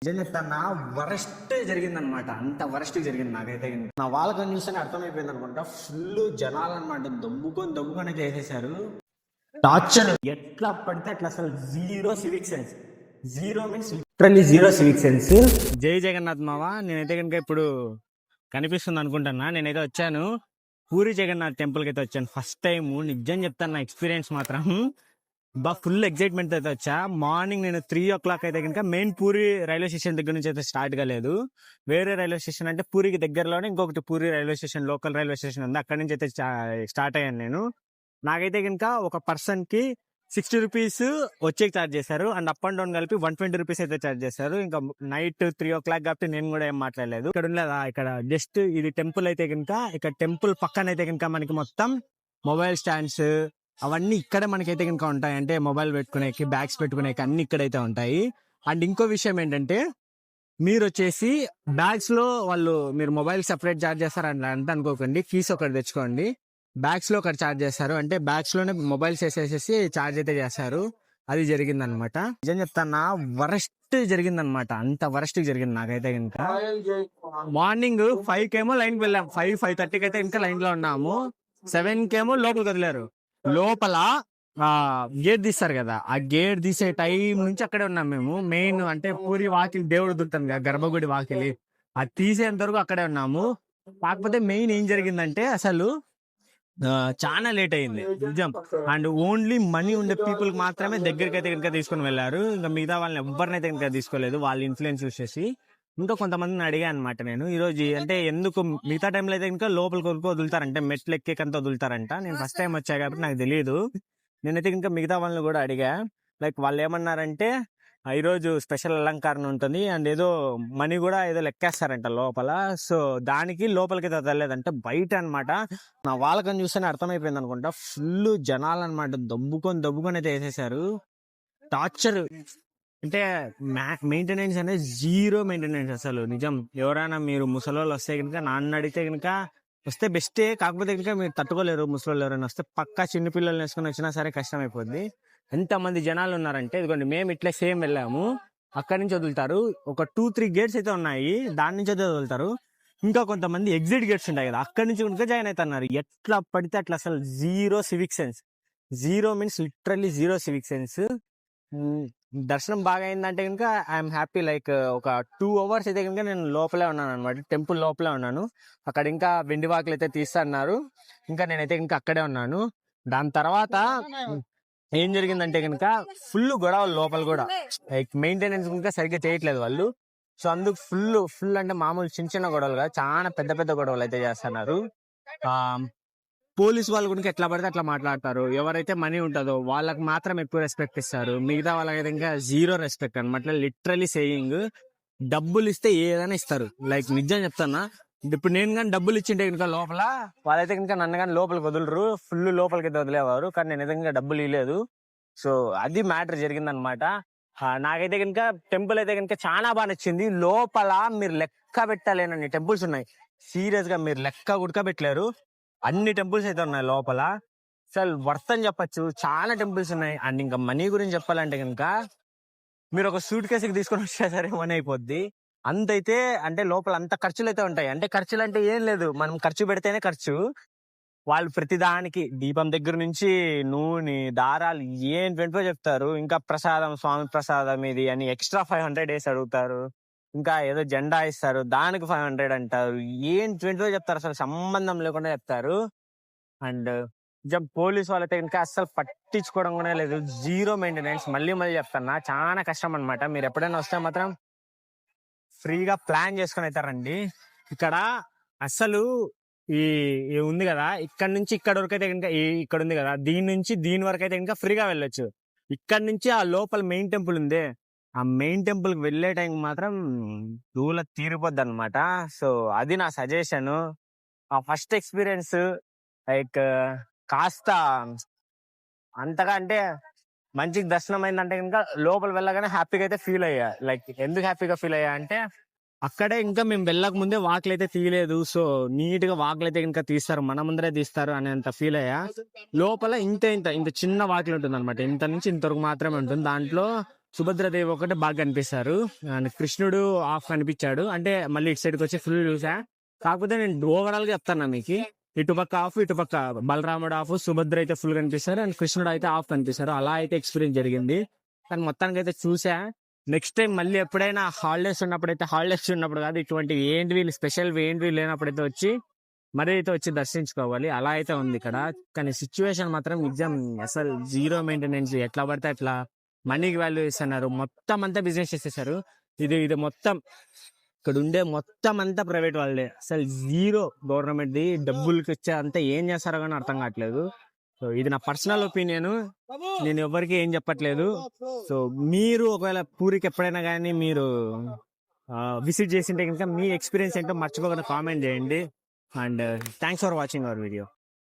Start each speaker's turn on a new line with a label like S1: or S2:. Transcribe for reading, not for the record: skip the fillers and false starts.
S1: నిజం చెప్తానా, వరస్ట్ జరిగింది అనమాట. అంత వరస్ట్ జరిగింది నాకైతే. నా వాళ్ళకని చూస్తేనే అర్థమైపోయింది అనుకుంటా. ఫుల్ జనాలు అనమాట, దమ్ముకొని చేసేసారు. టార్చర్ ఎట్లా పడితే అట్లా, అసలు zero civic sense. Zero means literally zero civic sense. జై జగన్నాథ్ మావా. నేనైతే కనుక ఇప్పుడు కనిపిస్తుంది అనుకుంటున్నా. నేనైతే వచ్చాను పూరి జగన్నాథ్ టెంపుల్కి అయితే వచ్చాను ఫస్ట్ టైం. నిజం చెప్తాను, నా ఎక్స్పీరియన్స్ మాత్రం ఫుల్ ఎక్సైట్మెంట్ అయితే వచ్చా. మార్నింగ్ నేను 3 o'clock అయితే కనుక మెయిన్ పూరి రైల్వే స్టేషన్ దగ్గర నుంచి అయితే స్టార్ట్ కాలేదు. వేరే రైల్వే స్టేషన్ అంటే పూరికి దగ్గరలోనే ఇంకొకటి puri railway station, local railway station ఉంది, అక్కడి నుంచి అయితే స్టార్ట్ అయ్యాను నేను. నాకైతే కనుక ఒక పర్సన్ కి 60 రూపీస్ వచ్చే ఛార్జ్ చేశారు, అండ్ అప్ అండ్ డౌన్ కలిపి 120 రూపీస్ అయితే ఛార్జ్ చేశారు. ఇంకా నైట్ 3 o'clock కాబట్టి నేను కూడా ఏం మాట్లాడలేదు. ఇక్కడ ఉండలేదా, ఇక్కడ జస్ట్ ఇది టెంపుల్ అయితే కనుక, ఇక్కడ టెంపుల్ పక్కన అయితే కనుక మనకి మొత్తం మొబైల్ స్టాండ్స్ అవన్నీ ఇక్కడే మనకైతే కనుక ఉంటాయి. అంటే మొబైల్ పెట్టుకునేకి, బ్యాగ్స్ పెట్టుకునేకి అన్ని ఇక్కడైతే ఉంటాయి. అండ్ ఇంకో విషయం ఏంటంటే, మీరు వచ్చేసి బ్యాగ్స్ లో మీరు మొబైల్ సెపరేట్ ఛార్జ్ చేస్తారు అని అంటే అనుకోకండి. కీస్ ఒకటి తెచ్చుకోండి, బ్యాగ్స్ లో ఒకటి ఛార్జ్ చేస్తారు. అంటే బ్యాగ్స్ లోనే మొబైల్స్ వేసేసేసి ఛార్జ్ అయితే చేస్తారు. అది జరిగింది అనమాట. నిజం చెప్తానా, వరస్ట్ జరిగింది అనమాట. అంత వరస్ట్ జరిగింది నాకైతే కనుక. మార్నింగ్ 5 లైన్కి వెళ్ళాం. 5:30కి అయితే ఇంకా లైన్ లో ఉన్నాము. 7 లోపలికి వదిలేరు. లోపల గేట్ తీస్తారు కదా, ఆ గేట్ తీసే టైం నుంచి అక్కడే ఉన్నాం మేము. మెయిన్ అంటే పూరి వాకిలి, దేవుడు దుంటుంది కదా, గర్భగుడి వాకిలి, అది తీసేంత వరకు అక్కడే ఉన్నాము. కాకపోతే మెయిన్ ఏం జరిగిందంటే, అసలు చాలా లేట్ అయింది నిజం. అండ్ ఓన్లీ మనీ ఉండే పీపుల్ మాత్రమే దగ్గరికి అయితే కనుక తీసుకుని వెళ్ళారు. ఇంకా మిగతా వాళ్ళని ఎవరినైతే కనుక తీసుకోలేదు, వాళ్ళ ఇన్ఫ్లుయెన్స్ చూసేసి. ఇంకా కొంతమందిని అడిగా అనమాట నేను ఈరోజు, అంటే ఎందుకు మిగతా టైంలో అయితే ఇంకా లోపల కొరకు వదులుతారంటే, మెట్లు ఎక్కేకంత వదులుతారంట. నేను ఫస్ట్ టైం వచ్చా కాబట్టి నాకు తెలియదు. నేనైతే ఇంకా మిగతా వాళ్ళని కూడా అడిగా. లైక్ వాళ్ళు ఏమన్నారంటే, ఈరోజు స్పెషల్ అలంకరణ ఉంటుంది అండ్ ఏదో మనీ కూడా ఏదో లెక్కేస్తారంట లోపల. సో దానికి లోపలికి వదలలేదంటే, బయట అనమాట. నా వాళ్ళకని చూస్తేనే అర్థమైపోయింది అనుకుంటా. ఫుల్ జనాలు అనమాట, దబ్బుకొని అయితే వేసేసారు. టార్చర్ అంటే మెయింటెనెన్స్ అనేది జీరో మెయింటెనెన్స్ అసలు. నిజం, ఎవరైనా మీరు ముసలోళ్ళు వస్తే కనుక, నాన్న అడిగితే కనుక వస్తే బెస్టే. కాకపోతే కనుక మీరు తట్టుకోలేరు, ముసలోళ్ళు ఎవరైనా వస్తే పక్కా చిన్న పిల్లల్ని వేసుకొని వచ్చినా సరే కష్టం అయిపోద్ది. ఎంతమంది జనాలు ఉన్నారంటే, ఇదిగోండి మేము ఇట్లా సేమ్ వెళ్ళాము, అక్కడి నుంచి వదులుతారు. ఒక 2-3 గేట్స్ అయితే ఉన్నాయి, దాని నుంచి అయితే వదులుతారు. ఇంకా కొంతమంది ఎగ్జిట్ గేట్స్ ఉంటాయి కదా, అక్కడి నుంచి ఇంకా జాయిన్ అవుతున్నారు. ఎట్లా పడితే అట్లా, అసలు zero civic sense. Zero means literally zero civic sense. దర్శనం బాగా అయిందంటే కనుక ఐఎమ్ హ్యాపీ. లైక్ ఒక 2 hours అయితే కనుక నేను లోపలే ఉన్నాను అనమాట, టెంపుల్ లోపలే ఉన్నాను. అక్కడ ఇంకా వెండి వాకులు అయితే తీస్తున్నారు, ఇంకా నేనైతే ఇంకా అక్కడే ఉన్నాను. దాని తర్వాత ఏం జరిగిందంటే కనుక, ఫుల్ గొడవలు లోపల కూడా. లైక్ మెయింటెనెన్స్ కనుక సరిగ్గా చేయట్లేదు వాళ్ళు. సో అందుకు ఫుల్ అంటే మామూలు చిన్న గొడవలుగా చాలా పెద్ద గొడవలు అయితే చేస్తున్నారు. పోలీస్ వాళ్ళు కూడా ఎట్లా పడితే అట్లా మాట్లాడతారు. ఎవరైతే మనీ ఉంటుందో వాళ్ళకి మాత్రం ఎక్కువ రెస్పెక్ట్ ఇస్తారు, మిగతా వాళ్ళకి ఇంకా జీరో రెస్పెక్ట్ అనమాట. లిటరలీ సేయింగ్, డబ్బులు ఇస్తే ఏదైనా ఇస్తారు. లైక్ నిజం చెప్తానా, ఇప్పుడు నేను కానీ డబ్బులు ఇచ్చింటే కనుక లోపల, వాళ్ళైతే కనుక నన్ను కానీ లోపలికి వదలరు, ఫుల్ లోపలికి అయితే వదిలేవారు. కానీ నేను అయితే డబ్బులు ఇవ్వలేదు. సో అది మ్యాటర్ జరిగిందనమాట. నాకైతే కనుక టెంపుల్ అయితే కనుక చాలా బాగా నచ్చింది. లోపల మీరు లెక్క పెట్టలేనన్ని టెంపుల్స్ ఉన్నాయి. సీరియస్ గా మీరు లెక్క ఉడకబెట్టలేరు, అన్ని టెంపుల్స్ అయితే ఉన్నాయి లోపల. అసలు వర్త్ అని చెప్పచ్చు, చాలా టెంపుల్స్ ఉన్నాయి. అండ్ ఇంకా మనీ గురించి చెప్పాలంటే కనుక, మీరు ఒక సూట్ కేసుకి తీసుకొని వచ్చా సరే మనీ అయిపోద్ది. అంతైతే అంటే లోపల అంత ఖర్చులు అయితే ఉంటాయి. అంటే ఖర్చులు అంటే ఏం లేదు, మనం ఖర్చు పెడితేనే ఖర్చు. వాళ్ళు ప్రతిదానికి దీపం దగ్గర నుంచి నూనె, దారాలు ఏం 25 చెప్తారు. ఇంకా ప్రసాదం, స్వామి ప్రసాదం ఇది అని ఎక్స్ట్రా 500 వేసి అడుగుతారు. ఇంకా ఏదో జెండా ఇస్తారు, దానికి 500 అంటారు. ఏం 25 చెప్తారు, అసలు సంబంధం లేకుండా చెప్తారు. అండ్ పోలీస్ వాళ్ళైతే ఇంకా అసలు పట్టించుకోవడం కూడా లేదు, జీరో మెయింటెనెన్స్. మళ్ళీ చెప్తాను, చాలా కష్టం అనమాట. మీరు ఎప్పుడైనా వస్తే మాత్రం ఫ్రీగా ప్లాన్ చేసుకుని అవుతారండి. ఇక్కడ అసలు ఈ ఉంది కదా, ఇక్కడ నుంచి ఇక్కడ వరకు అయితే కనుక, ఇక్కడ ఉంది కదా, దీని నుంచి దీని వరకు అయితే కనుక ఫ్రీగా వెళ్ళొచ్చు. ఇక్కడ నుంచి ఆ లోపల మెయిన్ టెంపుల్ ఉంది, ఆ మెయిన్ టెంపుల్ కి వెళ్ళే టైం మాత్రం దూల తీరిపోద్ది అనమాట. సో అది నా సజెషన్. ఆ ఫస్ట్ ఎక్స్పీరియన్స్ లైక్ కాస్త అంతగా అంటే మంచిగా దర్శనం అయిందంటే కనుక, లోపల వెళ్ళగానే హ్యాపీగా అయితే ఫీల్ అయ్యా. లైక్ ఎందుకు హ్యాపీగా ఫీల్ అయ్యా అంటే, అక్కడే ఇంకా మేము వెళ్ళక ముందే వాకులు అయితే తీయలేదు. సో నీట్ గా వాకులు అయితే ఇంకా తీస్తారు, మన ముందరే తీస్తారు అనేంత ఫీల్ అయ్యా. లోపల ఇంత చిన్న వాకిలు ఉంటుంది అనమాట, ఇంత నుంచి ఇంతవరకు మాత్రమే ఉంటుంది. దాంట్లో
S2: సుభద్రదేవి ఒకటి బాగా కనిపిస్తారు అండ్ కృష్ణుడు హాఫ్ కనిపించాడు. అంటే మళ్ళీ ఇటు సైడ్కి వచ్చి ఫుల్ చూసా. కాకపోతే నేను ఓవరాల్ గా చెప్తాను మీకు, ఇటుపక్క హాఫ్ ఇటుపక్క బలరాముడు హాఫ్, సుభద్ర అయితే ఫుల్ కనిపిస్తారు అండ్ కృష్ణుడు అయితే హాఫ్ కనిపిస్తారు. అలా అయితే ఎక్స్పీరియన్స్ జరిగింది. కానీ మొత్తానికి అయితే చూసా. నెక్స్ట్ టైం మళ్ళీ ఎప్పుడైనా హాలిడేస్ ఉన్నప్పుడు కాదు, ఇటువంటి ఏంటివి స్పెషల్ ఏంటివి లేనప్పుడైతే వచ్చి మరి అయితే వచ్చి దర్శించుకోవాలి. అలా అయితే ఉంది ఇక్కడ. కానీ సిచ్యువేషన్ మాత్రం నిజం అసలు జీరో మెయింటెనెన్స్. ఎట్లా పడితే అట్లా మనీకి వాల్యూ ఇస్తున్నారు. మొత్తం అంతా బిజినెస్ చేసేసారు. ఇది మొత్తం ఇక్కడ ఉండే మొత్తం అంతా ప్రైవేట్ వాళ్ళే. అసలు జీరో గవర్నమెంట్ ది. డబ్బులకి వచ్చే అంతా ఏం చేస్తారో కానీ అర్థం కావట్లేదు. సో ఇది నా పర్సనల్ ఒపీనియన్, నేను ఎవరికి ఏం చెప్పట్లేదు. సో మీరు ఒకవేళ పూరికి ఎప్పుడైనా కానీ మీరు విజిట్ చేసింటే కనుక మీ ఎక్స్పీరియన్స్ ఏంటో మర్చిపోకుండా కామెంట్ చేయండి. And thanks for watching our video.